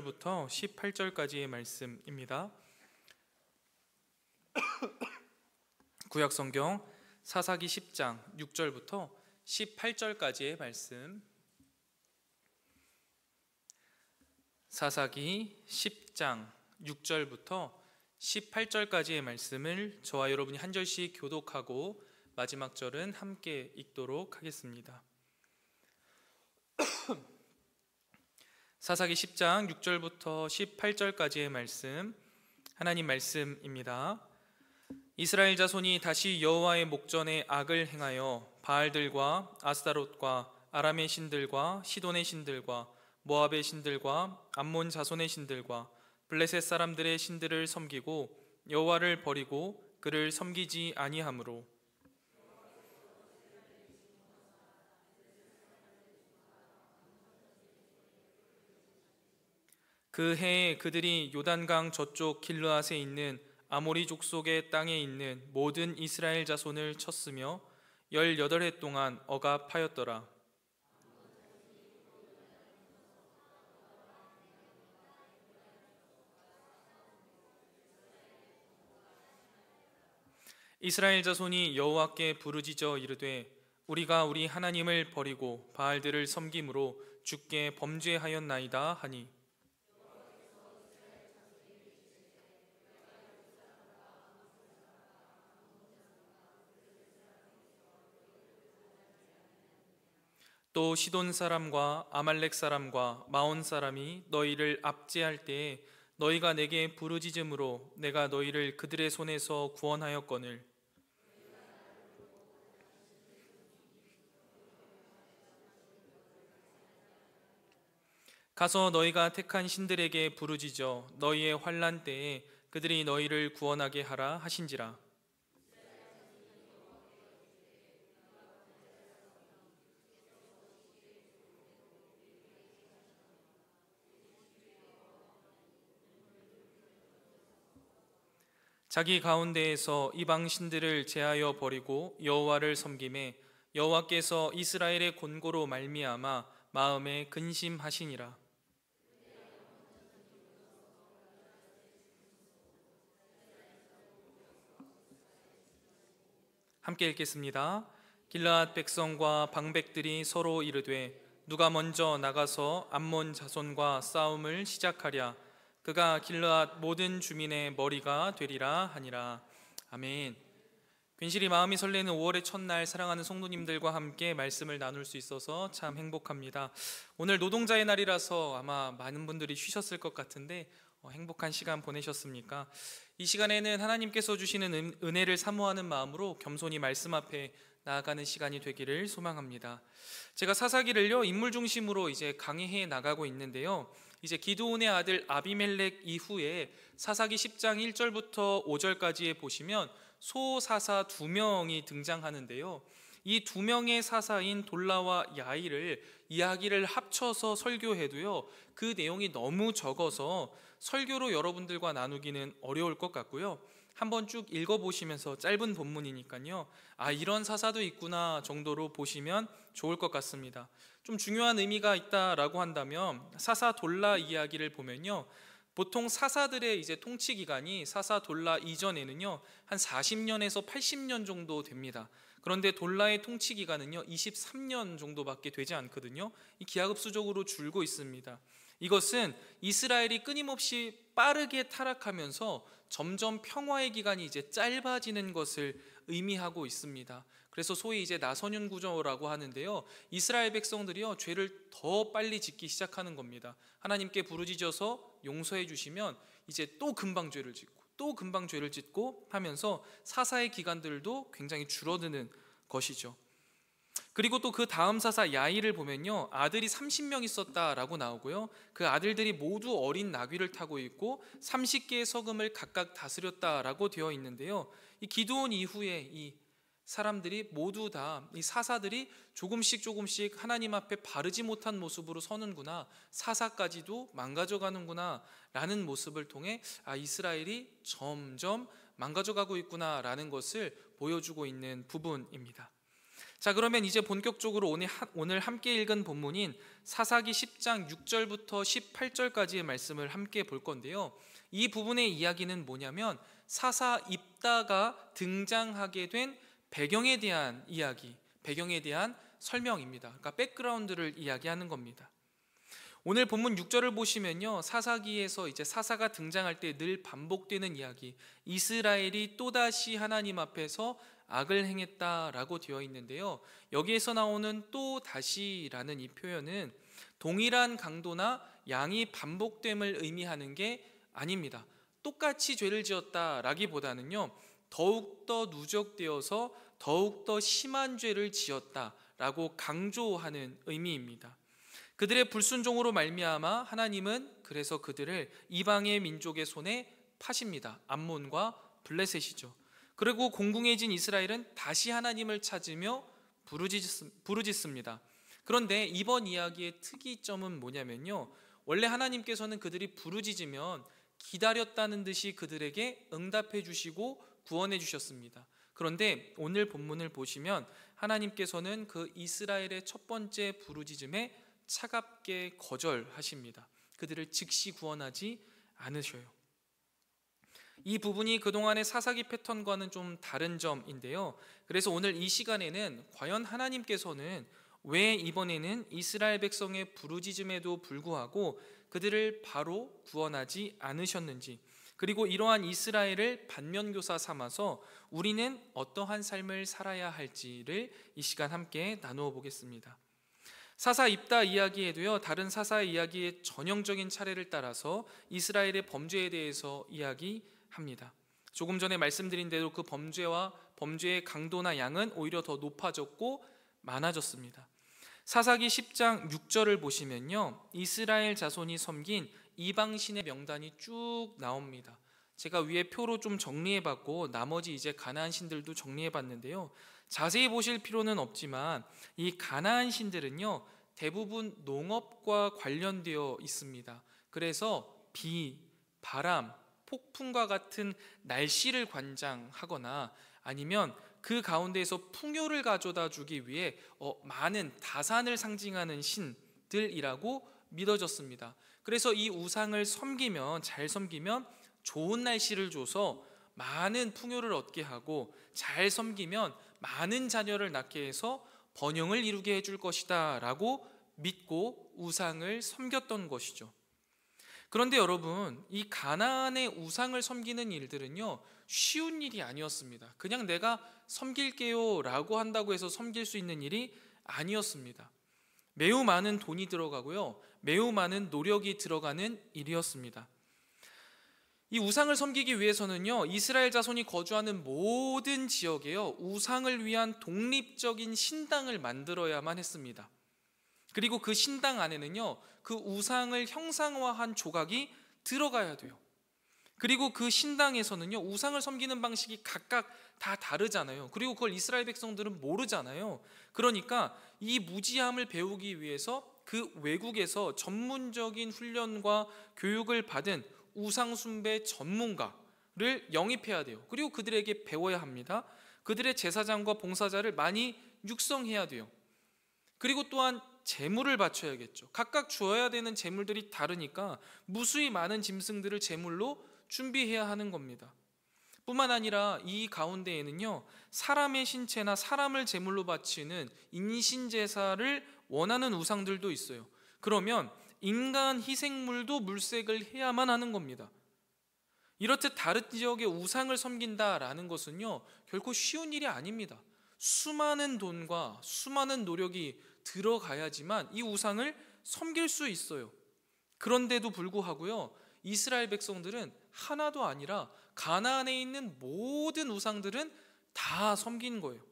6절부터 18절까지의 말씀입니다. 구약성경 사사기 10장 6절부터 18절까지의 말씀. 사사기 10장 6절부터 18절까지의 말씀을 저와 여러분이 한 절씩 교독하고 마지막 절은 함께 읽도록 하겠습니다. 사사기 10장 6절부터 18절까지의 말씀, 하나님 말씀입니다. 이스라엘 자손이 다시 여호와의 목전에 악을 행하여 바알들과 아스타롯과 아람의 신들과 시돈의 신들과 모압의 신들과 암몬 자손의 신들과 블레셋 사람들의 신들을 섬기고 여호와를 버리고 그를 섬기지 아니하므로 그 해에 그들이 요단강 저쪽 길르앗에 있는 아모리 족속의 땅에 있는 모든 이스라엘 자손을 쳤으며 18해 동안 억압하였더라. 이스라엘 자손이 여호와께 부르짖어 이르되 우리가 우리 하나님을 버리고 바알들을 섬김으로 주께 범죄하였나이다 하니 또 시돈 사람과 아말렉 사람과 마온 사람이 너희를 압제할 때에 너희가 내게 부르짖음으로 내가 너희를 그들의 손에서 구원하였거늘 가서 너희가 택한 신들에게 부르짖어 너희의 환난 때에 그들이 너희를 구원하게 하라 하신지라. 자기 가운데에서 이방 신들을 제하여 버리고 여호와를 섬김에 여호와께서 이스라엘의 곤고로 말미암아 마음에 근심하시니라. 함께 읽겠습니다. 길르앗 백성과 방백들이 서로 이르되 누가 먼저 나가서 암몬 자손과 싸움을 시작하랴. 그가 길르앗 모든 주민의 머리가 되리라 하니라. 아멘. 괜시리 마음이 설레는 5월의 첫날 사랑하는 성도님들과 함께 말씀을 나눌 수 있어서 참 행복합니다. 오늘 노동자의 날이라서 아마 많은 분들이 쉬셨을 것 같은데 행복한 시간 보내셨습니까? 이 시간에는 하나님께서 주시는 은혜를 사모하는 마음으로 겸손히 말씀 앞에 나아가는 시간이 되기를 소망합니다. 제가 사사기를요 인물 중심으로 이제 강의해 나가고 있는데요. 이제 기드온의 아들 아비멜렉 이후에 사사기 10장 1절부터 5절까지에 보시면 소사사 2명이 등장하는데요. 이 2명의 사사인 돌라와 야이를 이야기를 합쳐서 설교해도요 그 내용이 너무 적어서 설교로 여러분들과 나누기는 어려울 것 같고요. 한번 쭉 읽어보시면서 짧은 본문이니까요 이런 사사도 있구나 정도로 보시면 좋을 것 같습니다. 좀 중요한 의미가 있다라고 한다면 사사 돌라 이야기를 보면요 보통 사사들의 이제 통치 기간이 사사 돌라 이전에는요 한 40년에서 80년 정도 됩니다. 그런데 돌라의 통치 기간은요 23년 정도밖에 되지 않거든요. 이 기하급수적으로 줄고 있습니다. 이것은 이스라엘이 끊임없이 빠르게 타락하면서 점점 평화의 기간이 이제 짧아지는 것을 의미하고 있습니다. 그래서 소위 이제 나선윤 구조라고 하는데요. 이스라엘 백성들이요 죄를 더 빨리 짓기 시작하는 겁니다. 하나님께 부르짖어서 용서해 주시면 이제 또 금방 죄를 짓고 또 금방 죄를 짓고 하면서 사사의 기간들도 굉장히 줄어드는 것이죠. 그리고 또 그 다음 사사 야이를 보면요 아들이 30명 있었다라고 나오고요 그 아들들이 모두 어린 나귀를 타고 있고 30개의 서금을 각각 다스렸다라고 되어 있는데요. 이 기드온 이후에 이 사람들이 모두 다 이 사사들이 조금씩 하나님 앞에 바르지 못한 모습으로 서는구나, 사사까지도 망가져가는구나 라는 모습을 통해 이스라엘이 점점 망가져가고 있구나 라는 것을 보여주고 있는 부분입니다. 자, 그러면 이제 본격적으로 오늘 함께 읽은 본문인 사사기 10장 6절부터 18절까지의 말씀을 함께 볼 건데요. 이 부분의 이야기는 뭐냐면 사사 입다가 등장하게 된 배경에 대한 이야기, 배경에 대한 설명입니다. 그러니까 백그라운드를 이야기하는 겁니다. 오늘 본문 6절을 보시면요, 사사기에서 이제 사사가 등장할 때 늘 반복되는 이야기, 이스라엘이 또다시 하나님 앞에서 악을 행했다라고 되어 있는데요, 여기에서 나오는 또다시라는 이 표현은 동일한 강도나 양이 반복됨을 의미하는 게 아닙니다. 똑같이 죄를 지었다라기보다는요, 더욱더 누적되어서 더욱더 심한 죄를 지었다라고 강조하는 의미입니다. 그들의 불순종으로 말미암아 하나님은 그래서 그들을 이방의 민족의 손에 파십니다. 암몬과 블레셋이죠. 그리고 공공해진 이스라엘은 다시 하나님을 찾으며 부르짖습니다. 그런데 이번 이야기의 특이점은 뭐냐면요, 원래 하나님께서는 그들이 부르짖으면 기다렸다는 듯이 그들에게 응답해 주시고 구원해 주셨습니다. 그런데 오늘 본문을 보시면 하나님께서는 그 이스라엘의 첫 번째 부르짖음에 차갑게 거절하십니다. 그들을 즉시 구원하지 않으셔요. 이 부분이 그동안의 사사기 패턴과는 좀 다른 점인데요, 그래서 오늘 이 시간에는 과연 하나님께서는 왜 이번에는 이스라엘 백성의 부르짖음에도 불구하고 그들을 바로 구원하지 않으셨는지, 그리고 이러한 이스라엘을 반면교사 삼아서 우리는 어떠한 삶을 살아야 할지를 이 시간 함께 나누어 보겠습니다. 사사 입다 이야기에도요, 다른 사사의 이야기의 전형적인 차례를 따라서 이스라엘의 범죄에 대해서 이야기합니다. 조금 전에 말씀드린 대로 그 범죄의 강도나 양은 오히려 더 높아졌고 많아졌습니다. 사사기 10장 6절을 보시면요, 이스라엘 자손이 섬긴 이방신의 명단이 쭉 나옵니다. 제가 위에 표로 좀 정리해봤고 나머지 이제 가나안 신들도 정리해봤는데요, 자세히 보실 필요는 없지만 이 가나안 신들은요, 대부분 농업과 관련되어 있습니다. 그래서 비, 바람, 폭풍과 같은 날씨를 관장하거나 아니면 그 가운데에서 풍요를 가져다 주기 위해 많은 다산을 상징하는 신들이라고 믿어졌습니다. 그래서 이 우상을 잘 섬기면 좋은 날씨를 줘서 많은 풍요를 얻게 하고, 잘 섬기면 많은 자녀를 낳게 해서 번영을 이루게 해줄 것이다 라고 믿고 우상을 섬겼던 것이죠. 그런데 여러분, 이 가나안의 우상을 섬기는 일들은요, 쉬운 일이 아니었습니다. 그냥 내가 섬길게요 라고 한다고 해서 섬길 수 있는 일이 아니었습니다. 매우 많은 돈이 들어가고요, 매우 많은 노력이 들어가는 일이었습니다. 이 우상을 섬기기 위해서는요, 이스라엘 자손이 거주하는 모든 지역에요, 우상을 위한 독립적인 신당을 만들어야만 했습니다. 그리고 그 신당 안에는요, 그 우상을 형상화한 조각이 들어가야 돼요. 그리고 그 신당에서는요, 우상을 섬기는 방식이 각각 다 다르잖아요. 그리고 그걸 이스라엘 백성들은 모르잖아요. 그러니까 이 무지함을 배우기 위해서 그 외국에서 전문적인 훈련과 교육을 받은 우상 숭배 전문가를 영입해야 돼요. 그리고 그들에게 배워야 합니다. 그들의 제사장과 봉사자를 많이 육성해야 돼요. 그리고 또한 제물을 바쳐야겠죠. 각각 주어야 되는 제물들이 다르니까 무수히 많은 짐승들을 제물로 준비해야 하는 겁니다. 뿐만 아니라 이 가운데에는요, 사람의 신체나 사람을 제물로 바치는 인신제사를 원하는 우상들도 있어요. 그러면 인간 희생물도 물색을 해야만 하는 겁니다. 이렇듯 다른 지역의 우상을 섬긴다라는 것은요, 결코 쉬운 일이 아닙니다. 수많은 돈과 수많은 노력이 들어가야지만 이 우상을 섬길 수 있어요. 그런데도 불구하고요, 이스라엘 백성들은 하나도 아니라 가나안에 있는 모든 우상들은 다 섬긴 거예요.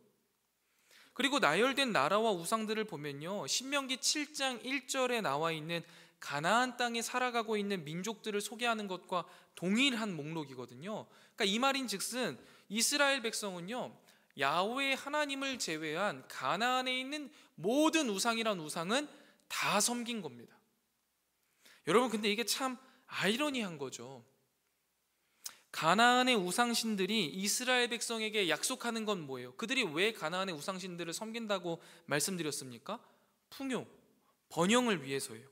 그리고 나열된 나라와 우상들을 보면요, 신명기 7장 1절에 나와 있는 가나안 땅에 살아가고 있는 민족들을 소개하는 것과 동일한 목록이거든요. 그러니까 이 말인즉슨 이스라엘 백성은요, 야훼 하나님을 제외한 가나안에 있는 모든 우상이란 우상은 다 섬긴 겁니다. 여러분, 근데 이게 참 아이러니한 거죠. 가나안의 우상신들이 이스라엘 백성에게 약속하는 건 뭐예요? 그들이 왜 가나안의 우상신들을 섬긴다고 말씀드렸습니까? 풍요, 번영을 위해서예요.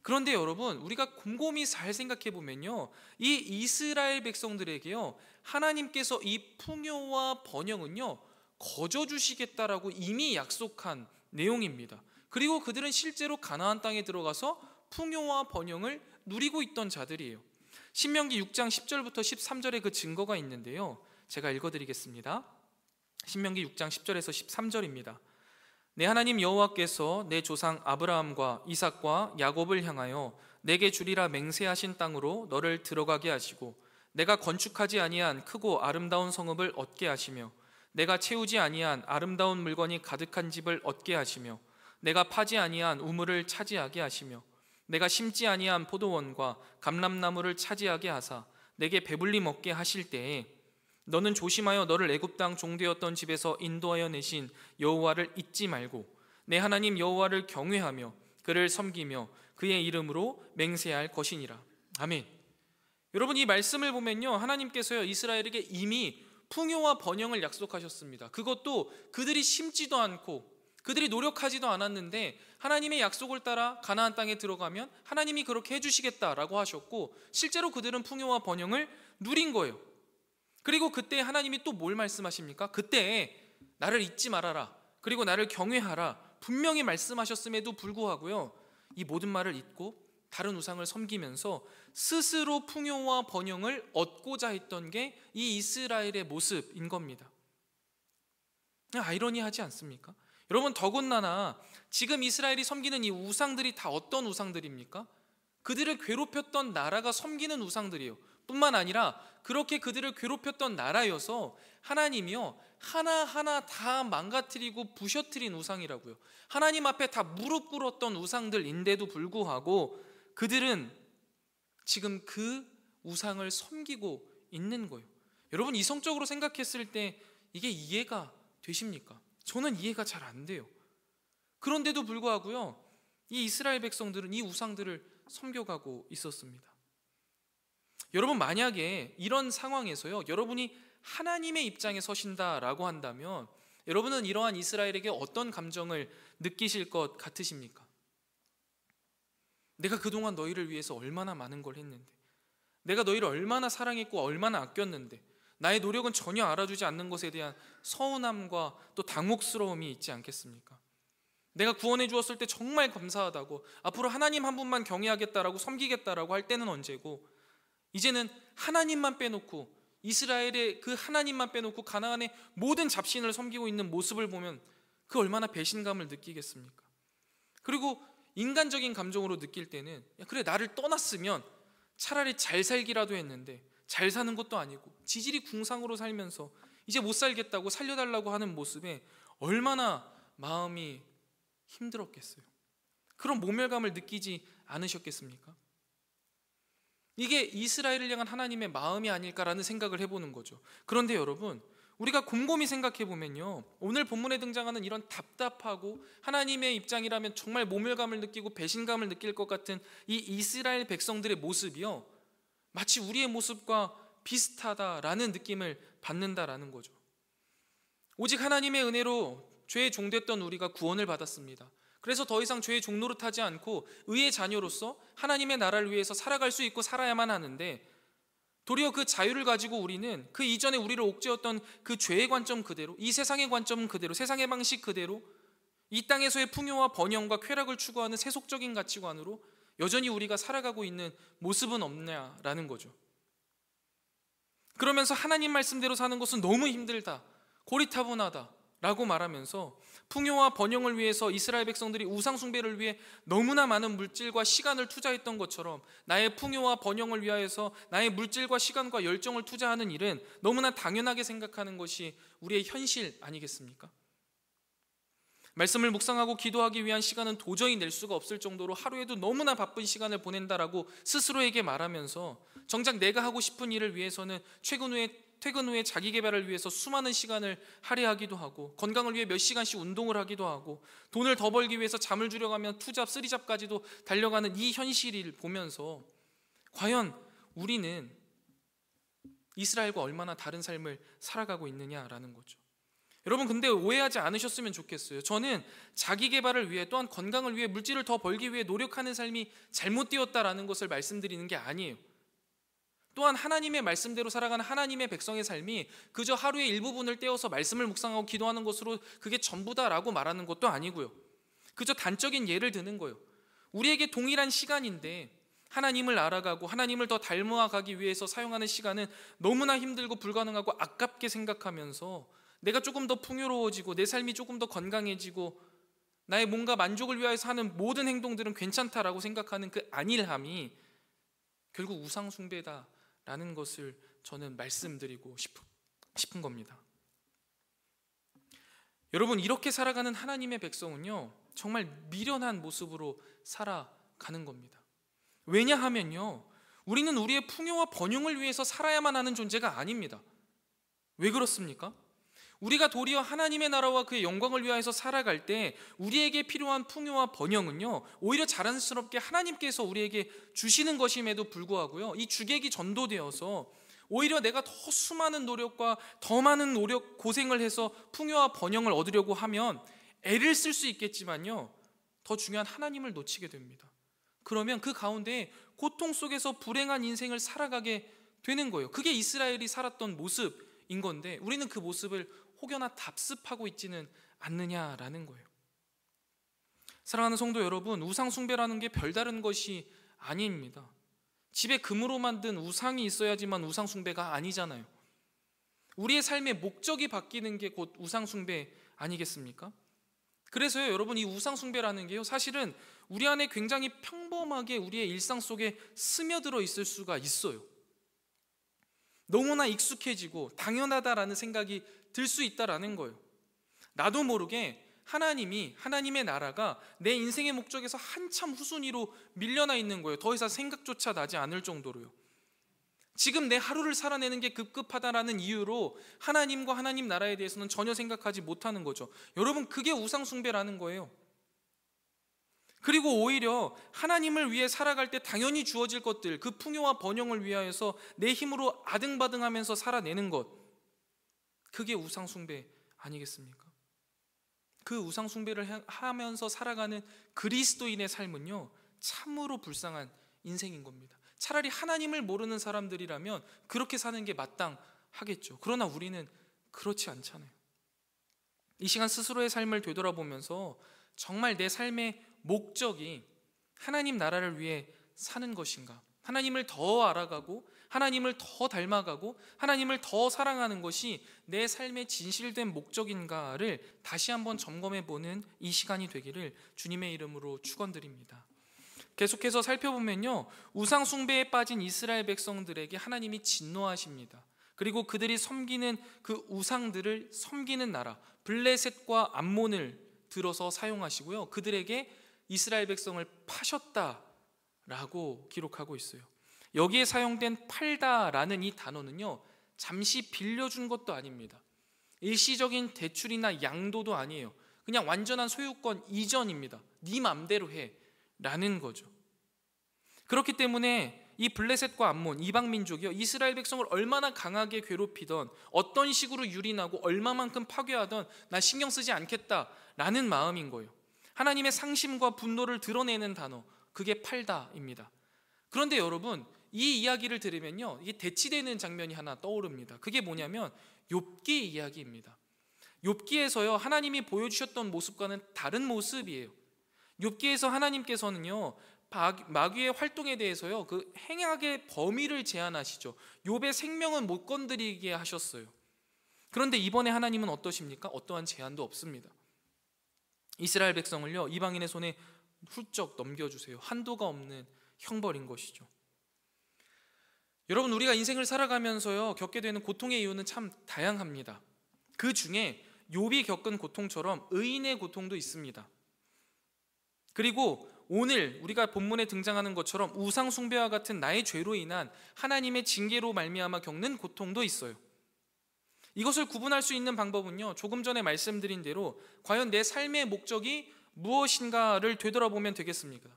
그런데 여러분, 우리가 곰곰이 잘 생각해 보면요, 이 이스라엘 백성들에게요, 하나님께서 이 풍요와 번영은요, 거저 주시겠다라고 이미 약속한 내용입니다. 그리고 그들은 실제로 가나안 땅에 들어가서 풍요와 번영을 누리고 있던 자들이에요. 신명기 6장 10절부터 13절에 그 증거가 있는데요, 제가 읽어드리겠습니다. 신명기 6장 10절에서 13절입니다. 내 하나님 여호와께서 내 조상 아브라함과 이삭과 야곱을 향하여 내게 주리라 맹세하신 땅으로 너를 들어가게 하시고, 내가 건축하지 아니한 크고 아름다운 성읍을 얻게 하시며, 내가 채우지 아니한 아름다운 물건이 가득한 집을 얻게 하시며, 내가 파지 아니한 우물을 차지하게 하시며, 내가 심지 아니한 포도원과 감람나무를 차지하게 하사 내게 배불리 먹게 하실 때에 너는 조심하여 너를 애굽 땅 종되었던 집에서 인도하여 내신 여호와를 잊지 말고 내 하나님 여호와를 경외하며 그를 섬기며 그의 이름으로 맹세할 것이니라. 아멘. 여러분, 이 말씀을 보면요, 하나님께서요, 이스라엘에게 이미 풍요와 번영을 약속하셨습니다. 그것도 그들이 심지도 않고 그들이 노력하지도 않았는데 하나님의 약속을 따라 가나안 땅에 들어가면 하나님이 그렇게 해주시겠다라고 하셨고, 실제로 그들은 풍요와 번영을 누린 거예요. 그리고 그때 하나님이 또 뭘 말씀하십니까? 그때 나를 잊지 말아라, 그리고 나를 경외하라 분명히 말씀하셨음에도 불구하고요, 이 모든 말을 잊고 다른 우상을 섬기면서 스스로 풍요와 번영을 얻고자 했던 게 이 이스라엘의 모습인 겁니다. 아이러니하지 않습니까? 여러분, 더군다나 지금 이스라엘이 섬기는 이 우상들이 다 어떤 우상들입니까? 그들을 괴롭혔던 나라가 섬기는 우상들이에요. 뿐만 아니라 그렇게 그들을 괴롭혔던 나라여서 하나님이요, 하나하나 다 망가뜨리고 부셔뜨린 우상이라고요. 하나님 앞에 다 무릎 꿇었던 우상들인데도 불구하고 그들은 지금 그 우상을 섬기고 있는 거예요. 여러분, 이성적으로 생각했을 때 이게 이해가 되십니까? 저는 이해가 잘 안 돼요. 그런데도 불구하고요, 이 이스라엘 백성들은 이 우상들을 섬겨가고 있었습니다. 여러분, 만약에 이런 상황에서요, 여러분이 하나님의 입장에 서신다라고 한다면 여러분은 이러한 이스라엘에게 어떤 감정을 느끼실 것 같으십니까? 내가 그동안 너희를 위해서 얼마나 많은 걸 했는데, 내가 너희를 얼마나 사랑했고 얼마나 아꼈는데 나의 노력은 전혀 알아주지 않는 것에 대한 서운함과 또 당혹스러움이 있지 않겠습니까? 내가 구원해 주었을 때 정말 감사하다고, 앞으로 하나님 한 분만 경외하겠다라고 섬기겠다라고 할 때는 언제고, 이제는 하나님만 빼놓고, 이스라엘의 그 하나님만 빼놓고 가나안의 모든 잡신을 섬기고 있는 모습을 보면 그 얼마나 배신감을 느끼겠습니까? 그리고 인간적인 감정으로 느낄 때는, 그래, 나를 떠났으면 차라리 잘 살기라도 했는데 잘 사는 것도 아니고 지질이 궁상으로 살면서 이제 못 살겠다고 살려달라고 하는 모습에 얼마나 마음이 힘들었겠어요. 그런 모멸감을 느끼지 않으셨겠습니까? 이게 이스라엘을 향한 하나님의 마음이 아닐까라는 생각을 해보는 거죠. 그런데 여러분, 우리가 곰곰이 생각해 보면요, 오늘 본문에 등장하는 이런 답답하고 하나님의 입장이라면 정말 모멸감을 느끼고 배신감을 느낄 것 같은 이 이스라엘 백성들의 모습이요, 마치 우리의 모습과 비슷하다라는 느낌을 받는다라는 거죠. 오직 하나님의 은혜로 죄의 종됐던 우리가 구원을 받았습니다. 그래서 더 이상 죄의 종노릇하지 않고 의의 자녀로서 하나님의 나라를 위해서 살아갈 수 있고 살아야만 하는데, 도리어 그 자유를 가지고 우리는 그 이전에 우리를 옥죄었던 그 죄의 관점 그대로, 이 세상의 관점 그대로, 세상의 방식 그대로, 이 땅에서의 풍요와 번영과 쾌락을 추구하는 세속적인 가치관으로 여전히 우리가 살아가고 있는 모습은 없냐라는 거죠. 그러면서 하나님 말씀대로 사는 것은 너무 힘들다, 고리타분하다 라고 말하면서 풍요와 번영을 위해서 이스라엘 백성들이 우상 숭배를 위해 너무나 많은 물질과 시간을 투자했던 것처럼 나의 풍요와 번영을 위하여서 나의 물질과 시간과 열정을 투자하는 일은 너무나 당연하게 생각하는 것이 우리의 현실 아니겠습니까? 말씀을 묵상하고 기도하기 위한 시간은 도저히 낼 수가 없을 정도로 하루에도 너무나 바쁜 시간을 보낸다라고 스스로에게 말하면서 정작 내가 하고 싶은 일을 위해서는 퇴근 후에 자기 개발을 위해서 수많은 시간을 할애하기도 하고, 건강을 위해 몇 시간씩 운동을 하기도 하고, 돈을 더 벌기 위해서 잠을 줄여가며 투잡, 쓰리잡까지도 달려가는 이 현실을 보면서 과연 우리는 이스라엘과 얼마나 다른 삶을 살아가고 있느냐라는 거죠. 여러분, 근데 오해하지 않으셨으면 좋겠어요. 저는 자기 개발을 위해, 또한 건강을 위해, 물질을 더 벌기 위해 노력하는 삶이 잘못되었다라는 것을 말씀드리는 게 아니에요. 또한 하나님의 말씀대로 살아가는 하나님의 백성의 삶이 그저 하루의 일부분을 떼어서 말씀을 묵상하고 기도하는 것으로 그게 전부다라고 말하는 것도 아니고요. 그저 단적인 예를 드는 거예요. 우리에게 동일한 시간인데 하나님을 알아가고 하나님을 더 닮아가기 위해서 사용하는 시간은 너무나 힘들고 불가능하고 아깝게 생각하면서 내가 조금 더 풍요로워지고 내 삶이 조금 더 건강해지고 나의 뭔가 만족을 위해서 하는 모든 행동들은 괜찮다라고 생각하는 그 안일함이 결국 우상 숭배다라는 것을 저는 말씀드리고 싶은 겁니다. 여러분, 이렇게 살아가는 하나님의 백성은요, 정말 미련한 모습으로 살아가는 겁니다. 왜냐하면요, 우리는 우리의 풍요와 번영을 위해서 살아야만 하는 존재가 아닙니다. 왜 그렇습니까? 우리가 도리어 하나님의 나라와 그의 영광을 위하여서 살아갈 때 우리에게 필요한 풍요와 번영은요, 오히려 자랑스럽게 하나님께서 우리에게 주시는 것임에도 불구하고요, 이 주객이 전도되어서 오히려 내가 더 수많은 노력과 더 많은 고생을 해서 풍요와 번영을 얻으려고 하면 애를 쓸 수 있겠지만요, 더 중요한 하나님을 놓치게 됩니다. 그러면 그 가운데 고통 속에서 불행한 인생을 살아가게 되는 거예요. 그게 이스라엘이 살았던 모습인 건데 우리는 그 모습을 혹여나 답습하고 있지는 않느냐라는 거예요. 사랑하는 성도 여러분, 우상 숭배라는 게 별다른 것이 아닙니다. 집에 금으로 만든 우상이 있어야지만 우상 숭배가 아니잖아요. 우리의 삶의 목적이 바뀌는 게 곧 우상 숭배 아니겠습니까? 그래서요, 여러분, 이 우상 숭배라는 게요, 사실은 우리 안에 굉장히 평범하게 우리의 일상 속에 스며들어 있을 수가 있어요. 너무나 익숙해지고 당연하다라는 생각이 들 수 있다라는 거예요. 나도 모르게 하나님의 나라가 내 인생의 목적에서 한참 후순위로 밀려나 있는 거예요. 더 이상 생각조차 나지 않을 정도로요. 지금 내 하루를 살아내는 게 급급하다라는 이유로 하나님과 하나님 나라에 대해서는 전혀 생각하지 못하는 거죠. 여러분, 그게 우상 숭배라는 거예요. 그리고 오히려 하나님을 위해 살아갈 때 당연히 주어질 것들, 그 풍요와 번영을 위하여서 내 힘으로 아등바등하면서 살아내는 것, 그게 우상 숭배 아니겠습니까? 그 우상 숭배를 하면서 살아가는 그리스도인의 삶은요, 참으로 불쌍한 인생인 겁니다. 차라리 하나님을 모르는 사람들이라면 그렇게 사는 게 마땅하겠죠. 그러나 우리는 그렇지 않잖아요. 이 시간 스스로의 삶을 되돌아보면서 정말 내 삶의 목적이 하나님 나라를 위해 사는 것인가, 하나님을 더 알아가고 하나님을 더 닮아가고 하나님을 더 사랑하는 것이 내 삶의 진실된 목적인가를 다시 한번 점검해보는 이 시간이 되기를 주님의 이름으로 축원드립니다. 계속해서 살펴보면요, 우상 숭배에 빠진 이스라엘 백성들에게 하나님이 진노하십니다. 그리고 그들이 섬기는 그 우상들을 섬기는 나라 블레셋과 암몬을 들어서 사용하시고요, 그들에게 이스라엘 백성을 파셨다라고 기록하고 있어요. 여기에 사용된 팔다라는 이 단어는요, 잠시 빌려준 것도 아닙니다. 일시적인 대출이나 양도도 아니에요. 그냥 완전한 소유권 이전입니다. 네 맘대로 해 라는 거죠. 그렇기 때문에 이 블레셋과 암몬, 이방 민족이요, 이스라엘 백성을 얼마나 강하게 괴롭히던, 어떤 식으로 유린하고 얼마만큼 파괴하던 나 신경 쓰지 않겠다라는 마음인 거예요. 하나님의 상심과 분노를 드러내는 단어, 그게 팔다입니다. 그런데 여러분, 이 이야기를 들으면요, 이게 대치되는 장면이 하나 떠오릅니다. 그게 뭐냐면 욥기 이야기입니다. 욥기에서요, 하나님이 보여주셨던 모습과는 다른 모습이에요. 욥기에서 하나님께서는요, 마귀의 활동에 대해서요, 그 행악의 범위를 제한하시죠. 욥의 생명은 못 건드리게 하셨어요. 그런데 이번에 하나님은 어떠십니까? 어떠한 제한도 없습니다. 이스라엘 백성을요, 이방인의 손에 훌쩍 넘겨주세요. 한도가 없는 형벌인 것이죠. 여러분, 우리가 인생을 살아가면서요, 겪게 되는 고통의 이유는 참 다양합니다. 그 중에 욥이 겪은 고통처럼 의인의 고통도 있습니다. 그리고 오늘 우리가 본문에 등장하는 것처럼 우상 숭배와 같은 나의 죄로 인한 하나님의 징계로 말미암아 겪는 고통도 있어요. 이것을 구분할 수 있는 방법은요, 조금 전에 말씀드린 대로 과연 내 삶의 목적이 무엇인가를 되돌아보면 되겠습니다.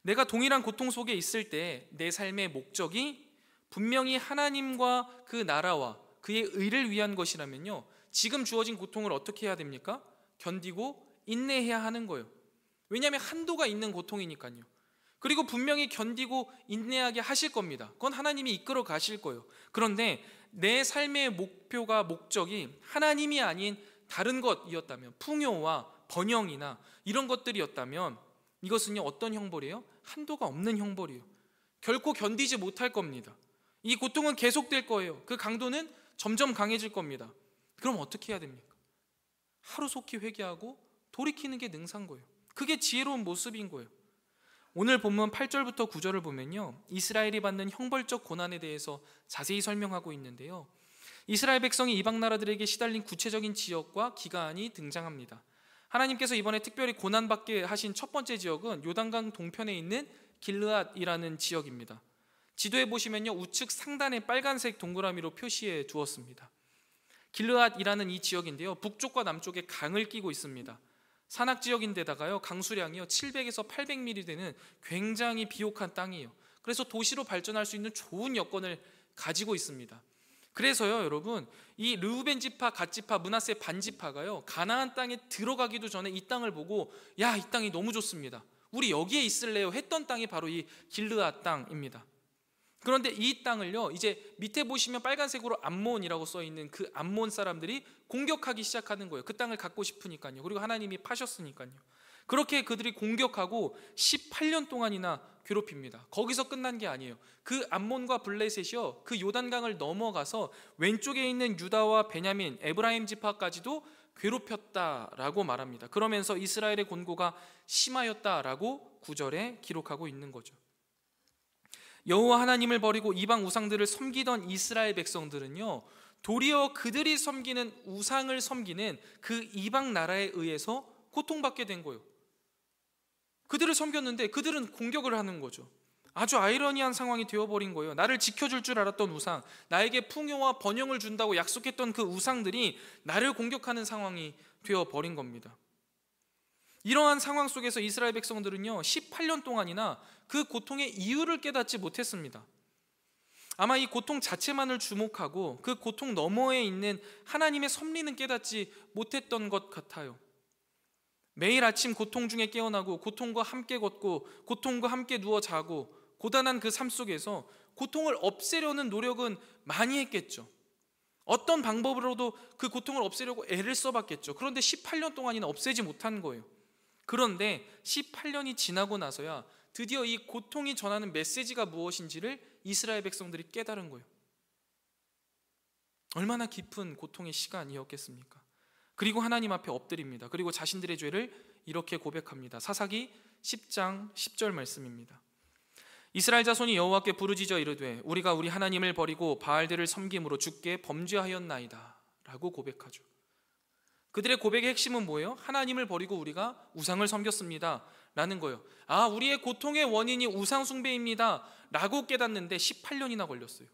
내가 동일한 고통 속에 있을 때 내 삶의 목적이 분명히 하나님과 그 나라와 그의 의를 위한 것이라면요, 지금 주어진 고통을 어떻게 해야 됩니까? 견디고 인내해야 하는 거예요. 왜냐하면 한도가 있는 고통이니까요. 그리고 분명히 견디고 인내하게 하실 겁니다. 그건 하나님이 이끌어 가실 거예요. 그런데 내 삶의 목적이 하나님이 아닌 다른 것이었다면, 풍요와 번영이나 이런 것들이었다면, 이것은요 어떤 형벌이에요? 한도가 없는 형벌이에요. 결코 견디지 못할 겁니다. 이 고통은 계속될 거예요. 그 강도는 점점 강해질 겁니다. 그럼 어떻게 해야 됩니까? 하루속히 회개하고 돌이키는 게 능사인 거예요. 그게 지혜로운 모습인 거예요. 오늘 본문 8절부터 9절을 보면요, 이스라엘이 받는 형벌적 고난에 대해서 자세히 설명하고 있는데요, 이스라엘 백성이 이방 나라들에게 시달린 구체적인 지역과 기간이 등장합니다. 하나님께서 이번에 특별히 고난받게 하신 첫 번째 지역은 요단강 동편에 있는 길르앗이라는 지역입니다. 지도에 보시면요, 우측 상단에 빨간색 동그라미로 표시해 두었습니다. 길르앗이라는 이 지역인데요, 북쪽과 남쪽에 강을 끼고 있습니다. 산악 지역인데다가요, 강수량이요 700에서 800mm 되는 굉장히 비옥한 땅이에요. 그래서 도시로 발전할 수 있는 좋은 여건을 가지고 있습니다. 그래서요 여러분, 이 르우벤 지파, 갓 지파, 므낫세 반 지파가요 가나안 땅에 들어가기도 전에 이 땅을 보고, 야, 이 땅이 너무 좋습니다, 우리 여기에 있을래요 했던 땅이 바로 이 길르앗 땅입니다. 그런데 이 땅을요, 이제 밑에 보시면 빨간색으로 암몬이라고 써 있는 그 암몬 사람들이 공격하기 시작하는 거예요. 그 땅을 갖고 싶으니까요. 그리고 하나님이 파셨으니까요. 그렇게 그들이 공격하고 18년 동안이나 괴롭힙니다. 거기서 끝난 게 아니에요. 그 암몬과 블레셋이요, 그 요단강을 넘어가서 왼쪽에 있는 유다와 베냐민, 에브라임 지파까지도 괴롭혔다라고 말합니다. 그러면서 이스라엘의 곤고가 심하였다라고 9절에 기록하고 있는 거죠. 여호와 하나님을 버리고 이방 우상들을 섬기던 이스라엘 백성들은요, 도리어 그들이 섬기는 우상을 섬기는 그 이방 나라에 의해서 고통받게 된 거예요. 그들을 섬겼는데 그들은 공격을 하는 거죠. 아주 아이러니한 상황이 되어버린 거예요. 나를 지켜줄 줄 알았던 우상, 나에게 풍요와 번영을 준다고 약속했던 그 우상들이 나를 공격하는 상황이 되어버린 겁니다. 이러한 상황 속에서 이스라엘 백성들은요 18년 동안이나 그 고통의 이유를 깨닫지 못했습니다. 아마 이 고통 자체만을 주목하고 그 고통 너머에 있는 하나님의 섭리는 깨닫지 못했던 것 같아요. 매일 아침 고통 중에 깨어나고 고통과 함께 걷고 고통과 함께 누워 자고 고단한 그 삶 속에서 고통을 없애려는 노력은 많이 했겠죠. 어떤 방법으로도 그 고통을 없애려고 애를 써봤겠죠. 그런데 18년 동안이나 없애지 못한 거예요. 그런데 18년이 지나고 나서야 드디어 이 고통이 전하는 메시지가 무엇인지를 이스라엘 백성들이 깨달은 거예요. 얼마나 깊은 고통의 시간이었겠습니까? 그리고 하나님 앞에 엎드립니다. 그리고 자신들의 죄를 이렇게 고백합니다. 사사기 10장 10절 말씀입니다. 이스라엘 자손이 여호와께 부르짖어 이르되 우리가 우리 하나님을 버리고 바알들을 섬김으로 주께 범죄하였나이다 라고 고백하죠. 그들의 고백의 핵심은 뭐예요? 하나님을 버리고 우리가 우상을 섬겼습니다 라는 거예요. 아, 우리의 고통의 원인이 우상 숭배입니다 라고 깨닫는데 18년이나 걸렸어요.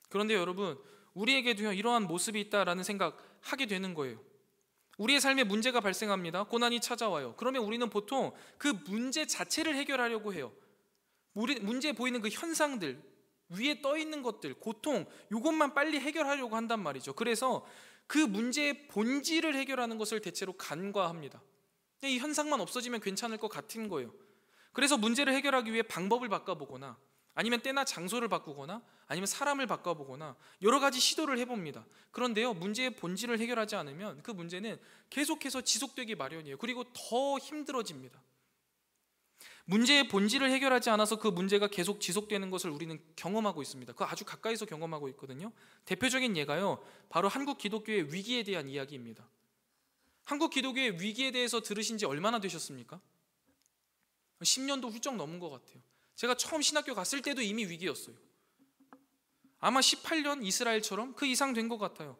그런데 여러분, 우리에게도요 이러한 모습이 있다라는 생각하게 되는 거예요. 우리의 삶에 문제가 발생합니다. 고난이 찾아와요. 그러면 우리는 보통 그 문제 자체를 해결하려고 해요. 문제에 보이는 그 현상들, 위에 떠 있는 것들, 고통, 이것만 빨리 해결하려고 한단 말이죠. 그래서 그 문제의 본질을 해결하는 것을 대체로 간과합니다. 이 현상만 없어지면 괜찮을 것 같은 거예요. 그래서 문제를 해결하기 위해 방법을 바꿔보거나 아니면 때나 장소를 바꾸거나 아니면 사람을 바꿔보거나 여러 가지 시도를 해봅니다. 그런데요, 문제의 본질을 해결하지 않으면 그 문제는 계속해서 지속되기 마련이에요. 그리고 더 힘들어집니다. 문제의 본질을 해결하지 않아서 그 문제가 계속 지속되는 것을 우리는 경험하고 있습니다. 그거 아주 가까이서 경험하고 있거든요. 대표적인 예가요, 바로 한국 기독교의 위기에 대한 이야기입니다. 한국 기독교의 위기에 대해서 들으신 지 얼마나 되셨습니까? 10년도 훌쩍 넘은 것 같아요. 제가 처음 신학교 갔을 때도 이미 위기였어요. 아마 18년 이스라엘처럼 그 이상 된 것 같아요.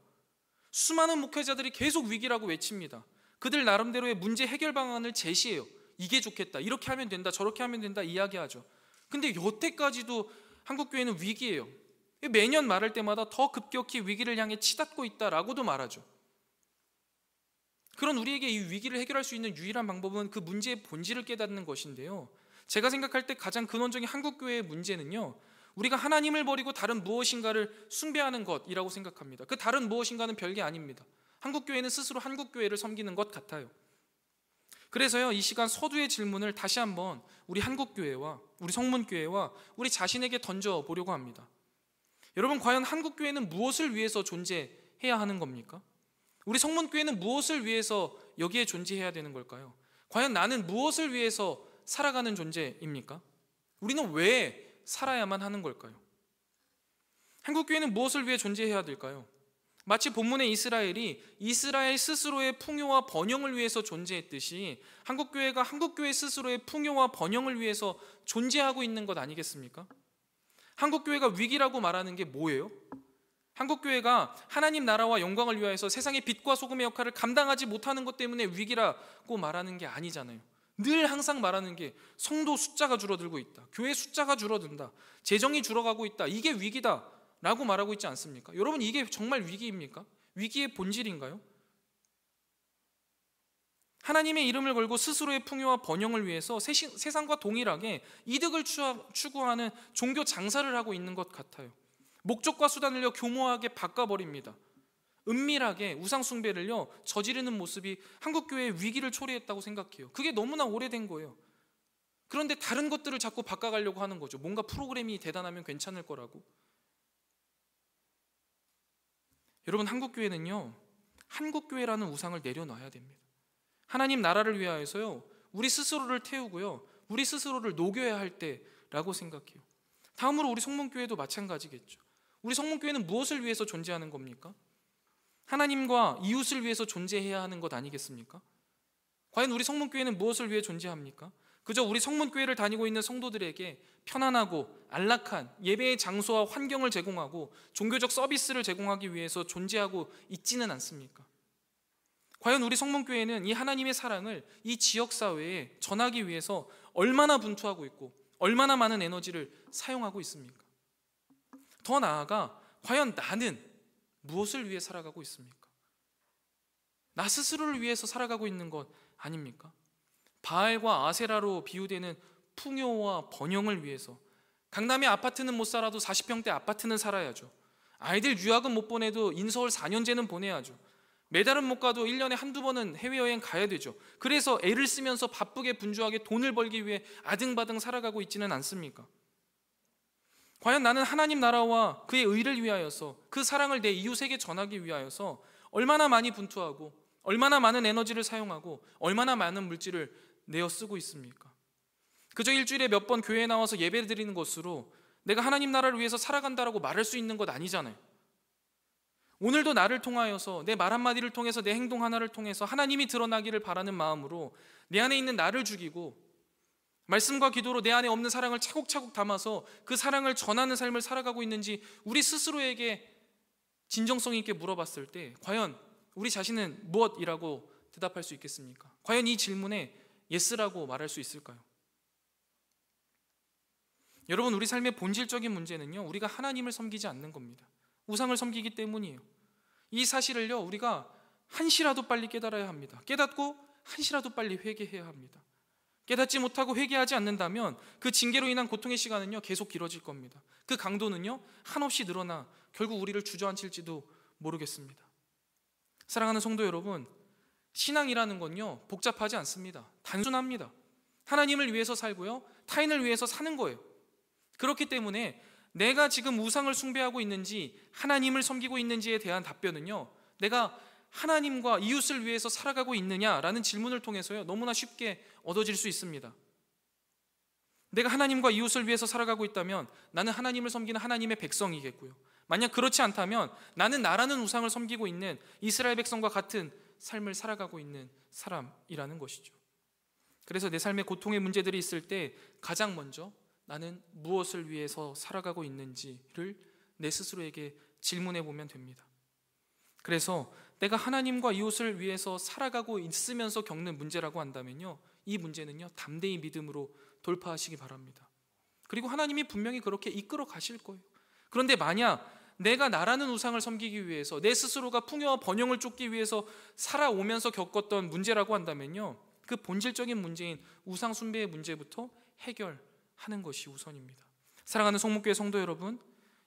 수많은 목회자들이 계속 위기라고 외칩니다. 그들 나름대로의 문제 해결 방안을 제시해요. 이게 좋겠다, 이렇게 하면 된다, 저렇게 하면 된다 이야기하죠. 근데 여태까지도 한국교회는 위기예요. 매년 말할 때마다 더 급격히 위기를 향해 치닫고 있다라고도 말하죠. 그런 우리에게 이 위기를 해결할 수 있는 유일한 방법은 그 문제의 본질을 깨닫는 것인데요, 제가 생각할 때 가장 근원적인 한국교회의 문제는요, 우리가 하나님을 버리고 다른 무엇인가를 숭배하는 것이라고 생각합니다. 그 다른 무엇인가는 별게 아닙니다. 한국교회는 스스로 한국교회를 섬기는 것 같아요. 그래서요, 이 시간 서두의 질문을 다시 한번 우리 한국교회와 우리 성문교회와 우리 자신에게 던져보려고 합니다. 여러분, 과연 한국교회는 무엇을 위해서 존재해야 하는 겁니까? 우리 성문교회는 무엇을 위해서 여기에 존재해야 되는 걸까요? 과연 나는 무엇을 위해서 살아가는 존재입니까? 우리는 왜 살아야만 하는 걸까요? 한국교회는 무엇을 위해 존재해야 될까요? 마치 본문의 이스라엘이 이스라엘 스스로의 풍요와 번영을 위해서 존재했듯이 한국교회가 한국교회 스스로의 풍요와 번영을 위해서 존재하고 있는 것 아니겠습니까? 한국교회가 위기라고 말하는 게 뭐예요? 한국교회가 하나님 나라와 영광을 위하여서 세상의 빛과 소금의 역할을 감당하지 못하는 것 때문에 위기라고 말하는 게 아니잖아요. 늘 항상 말하는 게 성도 숫자가 줄어들고 있다, 교회 숫자가 줄어든다, 재정이 줄어가고 있다, 이게 위기다 라고 말하고 있지 않습니까? 여러분, 이게 정말 위기입니까? 위기의 본질인가요? 하나님의 이름을 걸고 스스로의 풍요와 번영을 위해서 세상과 동일하게 이득을 추구하는 종교 장사를 하고 있는 것 같아요. 목적과 수단을요 교모하게 바꿔버립니다. 은밀하게 우상숭배를요 저지르는 모습이 한국교회의 위기를 초래했다고 생각해요. 그게 너무나 오래된 거예요. 그런데 다른 것들을 자꾸 바꿔가려고 하는 거죠. 뭔가 프로그램이 대단하면 괜찮을 거라고. 여러분, 한국교회는요 한국교회라는 우상을 내려놔야 됩니다. 하나님 나라를 위하여서요 우리 스스로를 태우고요 우리 스스로를 녹여야 할 때라고 생각해요. 다음으로 우리 성문교회도 마찬가지겠죠. 우리 성문교회는 무엇을 위해서 존재하는 겁니까? 하나님과 이웃을 위해서 존재해야 하는 것 아니겠습니까? 과연 우리 성문교회는 무엇을 위해 존재합니까? 그저 우리 성문교회를 다니고 있는 성도들에게 편안하고 안락한 예배의 장소와 환경을 제공하고 종교적 서비스를 제공하기 위해서 존재하고 있지는 않습니까? 과연 우리 성문교회는 이 하나님의 사랑을 이 지역사회에 전하기 위해서 얼마나 분투하고 있고 얼마나 많은 에너지를 사용하고 있습니까? 더 나아가 과연 나는 무엇을 위해 살아가고 있습니까? 나 스스로를 위해서 살아가고 있는 것 아닙니까? 바알과 아세라로 비유되는 풍요와 번영을 위해서 강남의 아파트는 못 살아도 40평대 아파트는 살아야죠. 아이들 유학은 못 보내도 인서울 4년제는 보내야죠. 매달은 못 가도 1년에 한두 번은 해외여행 가야 되죠. 그래서 애를 쓰면서 바쁘게 분주하게 돈을 벌기 위해 아등바등 살아가고 있지는 않습니까? 과연 나는 하나님 나라와 그의 의를 위하여서 그 사랑을 내 이웃에게 전하기 위하여서 얼마나 많이 분투하고 얼마나 많은 에너지를 사용하고 얼마나 많은 물질을 내어 쓰고 있습니까? 그저 일주일에 몇 번 교회에 나와서 예배 드리는 것으로 내가 하나님 나라를 위해서 살아간다라고 말할 수 있는 것 아니잖아요. 오늘도 나를 통하여서 내 말 한마디를 통해서 내 행동 하나를 통해서 하나님이 드러나기를 바라는 마음으로 내 안에 있는 나를 죽이고 말씀과 기도로 내 안에 없는 사랑을 차곡차곡 담아서 그 사랑을 전하는 삶을 살아가고 있는지 우리 스스로에게 진정성 있게 물어봤을 때 과연 우리 자신은 무엇이라고 대답할 수 있겠습니까? 과연 이 질문에 예스라고 말할 수 있을까요? 여러분, 우리 삶의 본질적인 문제는요 우리가 하나님을 섬기지 않는 겁니다. 우상을 섬기기 때문이에요. 이 사실을요 우리가 한시라도 빨리 깨달아야 합니다. 깨닫고 한시라도 빨리 회개해야 합니다. 깨닫지 못하고 회개하지 않는다면 그 징계로 인한 고통의 시간은요 계속 길어질 겁니다. 그 강도는요 한없이 늘어나 결국 우리를 주저앉힐지도 모르겠습니다. 사랑하는 성도 여러분, 신앙이라는 건요 복잡하지 않습니다. 단순합니다. 하나님을 위해서 살고요 타인을 위해서 사는 거예요. 그렇기 때문에 내가 지금 우상을 숭배하고 있는지 하나님을 섬기고 있는지에 대한 답변은요 내가 하나님과 이웃을 위해서 살아가고 있느냐라는 질문을 통해서요 너무나 쉽게 얻어질 수 있습니다. 내가 하나님과 이웃을 위해서 살아가고 있다면 나는 하나님을 섬기는 하나님의 백성이겠고요, 만약 그렇지 않다면 나는 나라는 우상을 섬기고 있는 이스라엘 백성과 같은 삶을 살아가고 있는 사람이라는 것이죠. 그래서 내 삶에 고통의 문제들이 있을 때 가장 먼저 나는 무엇을 위해서 살아가고 있는지를 내 스스로에게 질문해 보면 됩니다. 그래서 내가 하나님과 이웃을 위해서 살아가고 있으면서 겪는 문제라고 한다면요 이 문제는요 담대히 믿음으로 돌파하시기 바랍니다. 그리고 하나님이 분명히 그렇게 이끌어 가실 거예요. 그런데 만약 내가 나라는 우상을 섬기기 위해서 내 스스로가 풍요와 번영을 쫓기 위해서 살아오면서 겪었던 문제라고 한다면요, 그 본질적인 문제인 우상 숭배의 문제부터 해결하는 것이 우선입니다. 사랑하는 성목교회 성도 여러분,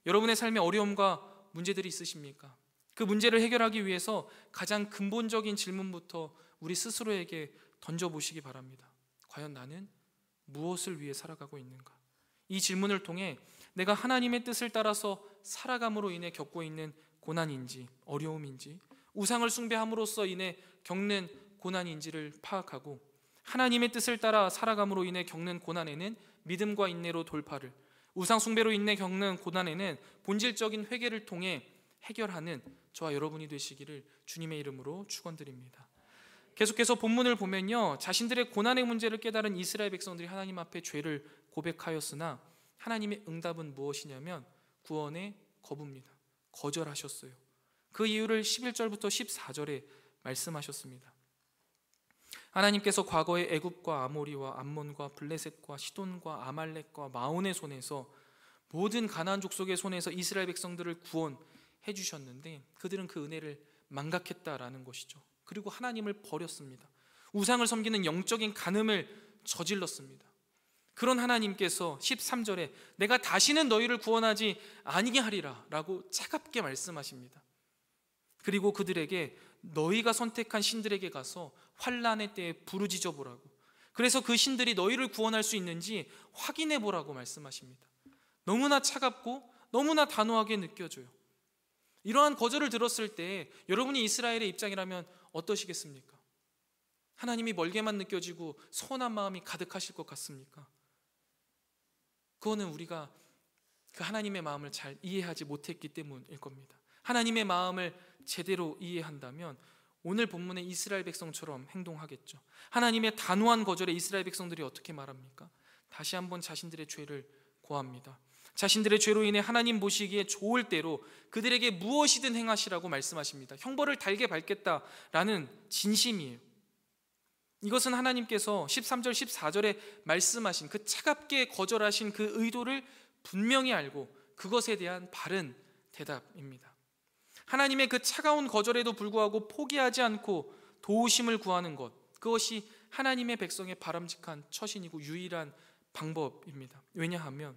여러분의 삶에 어려움과 문제들이 있으십니까? 그 문제를 해결하기 위해서 가장 근본적인 질문부터 우리 스스로에게 던져보시기 바랍니다. 과연 나는 무엇을 위해 살아가고 있는가? 이 질문을 통해 내가 하나님의 뜻을 따라서 살아감으로 인해 겪고 있는 고난인지 어려움인지, 우상을 숭배함으로써 인해 겪는 고난인지를 파악하고, 하나님의 뜻을 따라 살아감으로 인해 겪는 고난에는 믿음과 인내로 돌파를, 우상 숭배로 인해 겪는 고난에는 본질적인 회개를 통해 해결하는 저와 여러분이 되시기를 주님의 이름으로 축원드립니다. 계속해서 본문을 보면요, 자신들의 고난의 문제를 깨달은 이스라엘 백성들이 하나님 앞에 죄를 고백하였으나 하나님의 응답은 무엇이냐면 구원의 거부입니다. 거절하셨어요. 그 이유를 11절부터 14절에 말씀하셨습니다. 하나님께서 과거에 애굽과 아모리와 암몬과 블레셋과 시돈과 아말렉과 마온의 손에서, 모든 가나안 족속의 손에서 이스라엘 백성들을 구원해 주셨는데 그들은 그 은혜를 망각했다라는 것이죠. 그리고 하나님을 버렸습니다. 우상을 섬기는 영적인 간음을 저질렀습니다. 그런 하나님께서 13절에 내가 다시는 너희를 구원하지 아니게 하리라 라고 차갑게 말씀하십니다. 그리고 그들에게 너희가 선택한 신들에게 가서 환난의 때에 부르짖어 보라고, 그래서 그 신들이 너희를 구원할 수 있는지 확인해 보라고 말씀하십니다. 너무나 차갑고 너무나 단호하게 느껴져요. 이러한 거절을 들었을 때 여러분이 이스라엘의 입장이라면 어떠시겠습니까? 하나님이 멀게만 느껴지고 서운한 마음이 가득하실 것 같습니까? 그거는 우리가 그 하나님의 마음을 잘 이해하지 못했기 때문일 겁니다. 하나님의 마음을 제대로 이해한다면 오늘 본문의 이스라엘 백성처럼 행동하겠죠. 하나님의 단호한 거절에 이스라엘 백성들이 어떻게 말합니까? 다시 한번 자신들의 죄를 고합니다. 자신들의 죄로 인해 하나님 보시기에 좋을 대로 그들에게 무엇이든 행하시라고 말씀하십니다. 형벌을 달게 밟겠다라는 진심이에요. 이것은 하나님께서 13절 14절에 말씀하신 그 차갑게 거절하신 그 의도를 분명히 알고 그것에 대한 바른 대답입니다. 하나님의 그 차가운 거절에도 불구하고 포기하지 않고 도우심을 구하는 것, 그것이 하나님의 백성의 바람직한 처신이고 유일한 방법입니다. 왜냐하면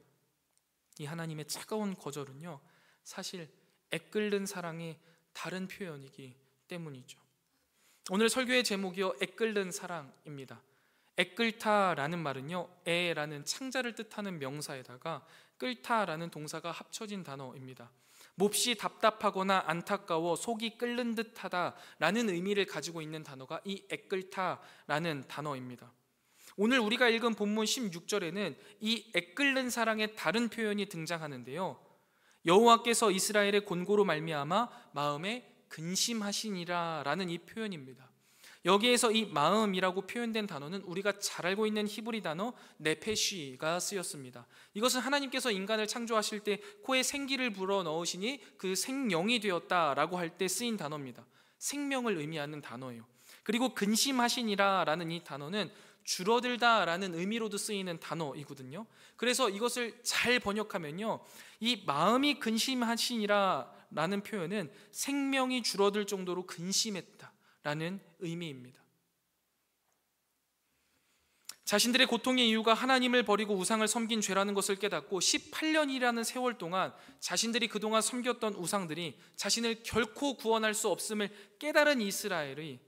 이 하나님의 차가운 거절은요, 사실 애끓는 사랑의 다른 표현이기 때문이죠. 오늘 설교의 제목이요, 애끓는 사랑입니다. 애끓다라는 말은요, 애라는 창자를 뜻하는 명사에다가 끓다라는 동사가 합쳐진 단어입니다. 몹시 답답하거나 안타까워 속이 끓는 듯하다라는 의미를 가지고 있는 단어가 이 애끓다라는 단어입니다. 오늘 우리가 읽은 본문 16절에는 이 애끓는 사랑의 다른 표현이 등장하는데요, 여호와께서 이스라엘의 곤고로 말미암아 마음에 근심하시니라 라는 이 표현입니다. 여기에서 이 마음이라고 표현된 단어는 우리가 잘 알고 있는 히브리 단어 네페시가 쓰였습니다. 이것은 하나님께서 인간을 창조하실 때 코에 생기를 불어넣으시니 그 생명이 되었다라고 할 때 쓰인 단어입니다. 생명을 의미하는 단어예요. 그리고 근심하시니라 라는 이 단어는 줄어들다 라는 의미로도 쓰이는 단어이거든요. 그래서 이것을 잘 번역하면요, 이 마음이 근심하시니라 라는 표현은 생명이 줄어들 정도로 근심했다 라는 의미입니다. 자신들의 고통의 이유가 하나님을 버리고 우상을 섬긴 죄라는 것을 깨닫고 18년이라는 세월 동안 자신들이 그동안 섬겼던 우상들이 자신을 결코 구원할 수 없음을 깨달은 이스라엘의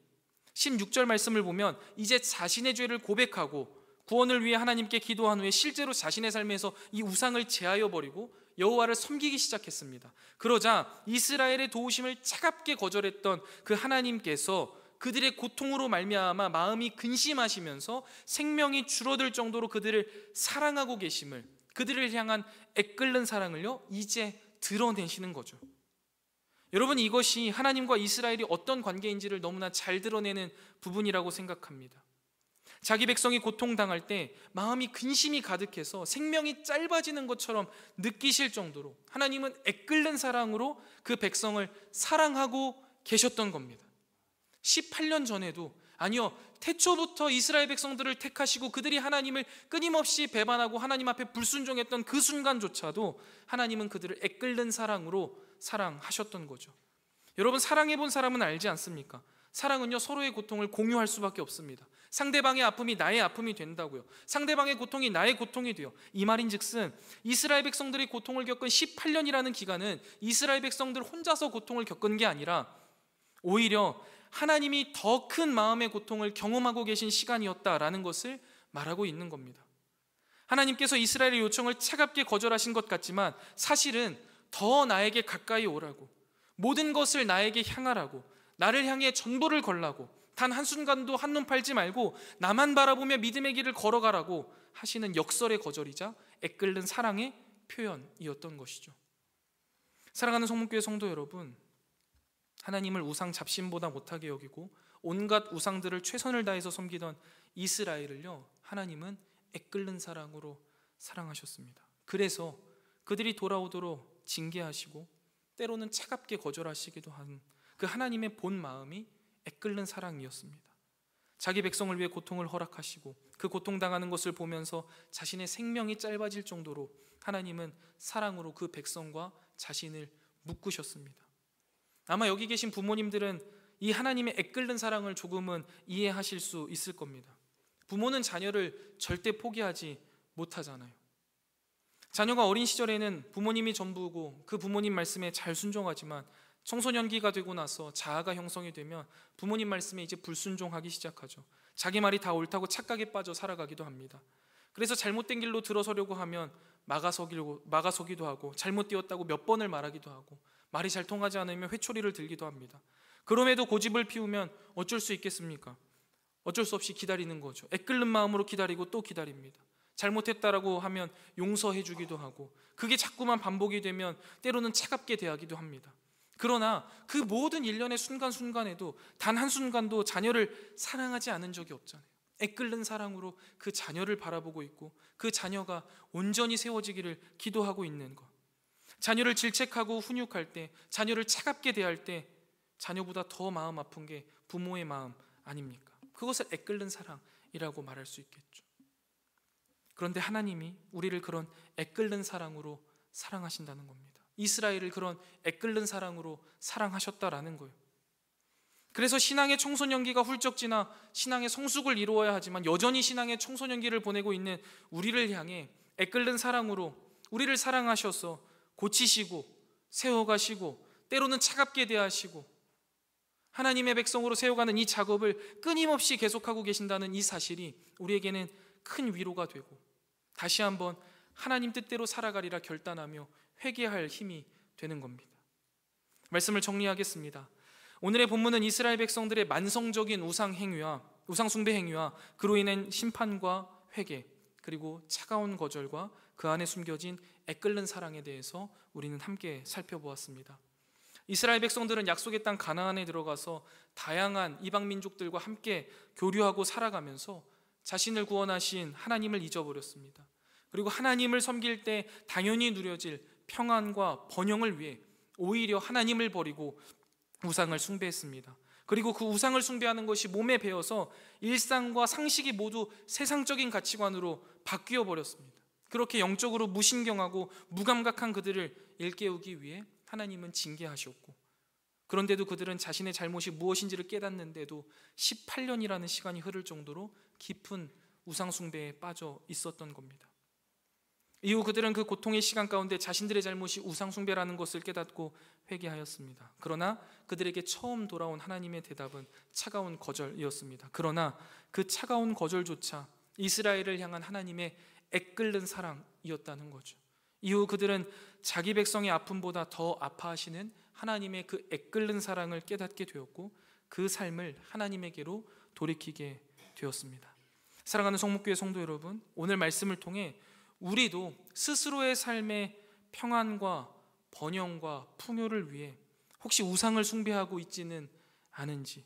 16절 말씀을 보면 이제 자신의 죄를 고백하고 구원을 위해 하나님께 기도한 후에 실제로 자신의 삶에서 이 우상을 제하여 버리고 여호와를 섬기기 시작했습니다. 그러자 이스라엘의 도우심을 차갑게 거절했던 그 하나님께서 그들의 고통으로 말미암아 마음이 근심하시면서 생명이 줄어들 정도로 그들을 사랑하고 계심을, 그들을 향한 애끓는 사랑을요, 이제 드러내시는 거죠. 여러분, 이것이 하나님과 이스라엘이 어떤 관계인지를 너무나 잘 드러내는 부분이라고 생각합니다. 자기 백성이 고통당할 때 마음이 근심이 가득해서 생명이 짧아지는 것처럼 느끼실 정도로 하나님은 애끓는 사랑으로 그 백성을 사랑하고 계셨던 겁니다. 18년 전에도, 아니요, 태초부터 이스라엘 백성들을 택하시고 그들이 하나님을 끊임없이 배반하고 하나님 앞에 불순종했던 그 순간조차도 하나님은 그들을 애끓는 사랑으로 사랑하셨던 거죠. 여러분, 사랑해본 사람은 알지 않습니까? 사랑은요, 서로의 고통을 공유할 수밖에 없습니다. 상대방의 아픔이 나의 아픔이 된다고요. 상대방의 고통이 나의 고통이 돼요. 이 말인즉슨 이스라엘 백성들이 고통을 겪은 18년이라는 기간은 이스라엘 백성들 혼자서 고통을 겪은 게 아니라 오히려 하나님이 더 큰 마음의 고통을 경험하고 계신 시간이었다라는 것을 말하고 있는 겁니다. 하나님께서 이스라엘의 요청을 차갑게 거절하신 것 같지만 사실은 더 나에게 가까이 오라고, 모든 것을 나에게 향하라고, 나를 향해 전부를 걸라고, 단 한순간도 한눈 팔지 말고 나만 바라보며 믿음의 길을 걸어가라고 하시는 역설의 거절이자 애끓는 사랑의 표현이었던 것이죠. 사랑하는 성문교회 성도 여러분, 하나님을 우상 잡신보다 못하게 여기고 온갖 우상들을 최선을 다해서 섬기던 이스라엘을요, 하나님은 애끓는 사랑으로 사랑하셨습니다. 그래서 그들이 돌아오도록 징계하시고 때로는 차갑게 거절하시기도 한 그 하나님의 본 마음이 애끓는 사랑이었습니다. 자기 백성을 위해 고통을 허락하시고 그 고통당하는 것을 보면서 자신의 생명이 짧아질 정도로 하나님은 사랑으로 그 백성과 자신을 묶으셨습니다. 아마 여기 계신 부모님들은 이 하나님의 애끓는 사랑을 조금은 이해하실 수 있을 겁니다. 부모는 자녀를 절대 포기하지 못하잖아요. 자녀가 어린 시절에는 부모님이 전부고 그 부모님 말씀에 잘 순종하지만 청소년기가 되고 나서 자아가 형성이 되면 부모님 말씀에 이제 불순종하기 시작하죠. 자기 말이 다 옳다고 착각에 빠져 살아가기도 합니다. 그래서 잘못된 길로 들어서려고 하면 막아서기도 하고, 잘못 뛰었다고 몇 번을 말하기도 하고, 말이 잘 통하지 않으면 회초리를 들기도 합니다. 그럼에도 고집을 피우면 어쩔 수 있겠습니까? 어쩔 수 없이 기다리는 거죠. 애끓는 마음으로 기다리고 또 기다립니다. 잘못했다라고 하면 용서해 주기도 하고, 그게 자꾸만 반복이 되면 때로는 차갑게 대하기도 합니다. 그러나 그 모든 일련의 순간순간에도 단 한순간도 자녀를 사랑하지 않은 적이 없잖아요. 애끓는 사랑으로 그 자녀를 바라보고 있고 그 자녀가 온전히 세워지기를 기도하고 있는 것. 자녀를 질책하고 훈육할 때, 자녀를 차갑게 대할 때 자녀보다 더 마음 아픈 게 부모의 마음 아닙니까? 그것을 애끓는 사랑이라고 말할 수 있겠죠. 그런데 하나님이 우리를 그런 애끓는 사랑으로 사랑하신다는 겁니다. 이스라엘을 그런 애끓는 사랑으로 사랑하셨다라는 거예요. 그래서 신앙의 청소년기가 훌쩍 지나 신앙의 성숙을 이루어야 하지만 여전히 신앙의 청소년기를 보내고 있는 우리를 향해 애끓는 사랑으로 우리를 사랑하셔서 고치시고 세워가시고 때로는 차갑게 대하시고 하나님의 백성으로 세워가는 이 작업을 끊임없이 계속하고 계신다는 이 사실이 우리에게는 큰 위로가 되고 다시 한번 하나님 뜻대로 살아가리라 결단하며 회개할 힘이 되는 겁니다. 말씀을 정리하겠습니다. 오늘의 본문은 이스라엘 백성들의 만성적인 우상 숭배 행위와 그로 인한 심판과 회개, 그리고 차가운 거절과 그 안에 숨겨진 애끓는 사랑에 대해서 우리는 함께 살펴보았습니다. 이스라엘 백성들은 약속의 땅 가나안에 들어가서 다양한 이방 민족들과 함께 교류하고 살아가면서 자신을 구원하신 하나님을 잊어버렸습니다. 그리고 하나님을 섬길 때 당연히 누려질 평안과 번영을 위해 오히려 하나님을 버리고 우상을 숭배했습니다. 그리고 그 우상을 숭배하는 것이 몸에 배어서 일상과 상식이 모두 세상적인 가치관으로 바뀌어 버렸습니다. 그렇게 영적으로 무신경하고 무감각한 그들을 일깨우기 위해 하나님은 징계하셨고, 그런데도 그들은 자신의 잘못이 무엇인지를 깨닫는데도 18년이라는 시간이 흐를 정도로 깊은 우상 숭배에 빠져 있었던 겁니다. 이후 그들은 그 고통의 시간 가운데 자신들의 잘못이 우상 숭배라는 것을 깨닫고 회개하였습니다. 그러나 그들에게 처음 돌아온 하나님의 대답은 차가운 거절이었습니다. 그러나 그 차가운 거절조차 이스라엘을 향한 하나님의 애끓는 사랑이었다는 거죠. 이후 그들은 자기 백성의 아픔보다 더 아파하시는 하나님의 그 애끓는 사랑을 깨닫게 되었고 그 삶을 하나님에게로 돌이키게 되었습니다. 사랑하는 성목교회 성도 여러분, 오늘 말씀을 통해 우리도 스스로의 삶의 평안과 번영과 풍요를 위해 혹시 우상을 숭배하고 있지는 않은지,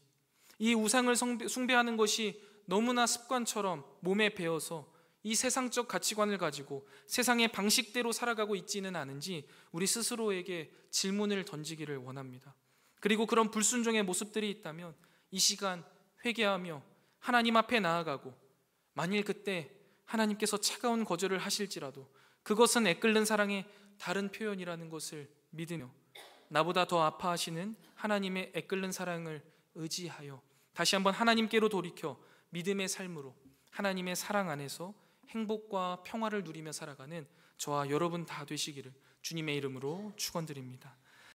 이 우상을 숭배하는 것이 너무나 습관처럼 몸에 배어서 이 세상적 가치관을 가지고 세상의 방식대로 살아가고 있지는 않은지 우리 스스로에게 질문을 던지기를 원합니다. 그리고 그런 불순종의 모습들이 있다면 이 시간 회개하며 하나님 앞에 나아가고, 만일 그때 하나님께서 차가운 거절을 하실지라도 그것은 애끓는 사랑의 다른 표현이라는 것을 믿으며 나보다 더 아파하시는 하나님의 애끓는 사랑을 의지하여 다시 한번 하나님께로 돌이켜 믿음의 삶으로 하나님의 사랑 안에서 행복과 평화를 누리며 살아가는 저와 여러분 다 되시기를 주님의 이름으로 축원드립니다.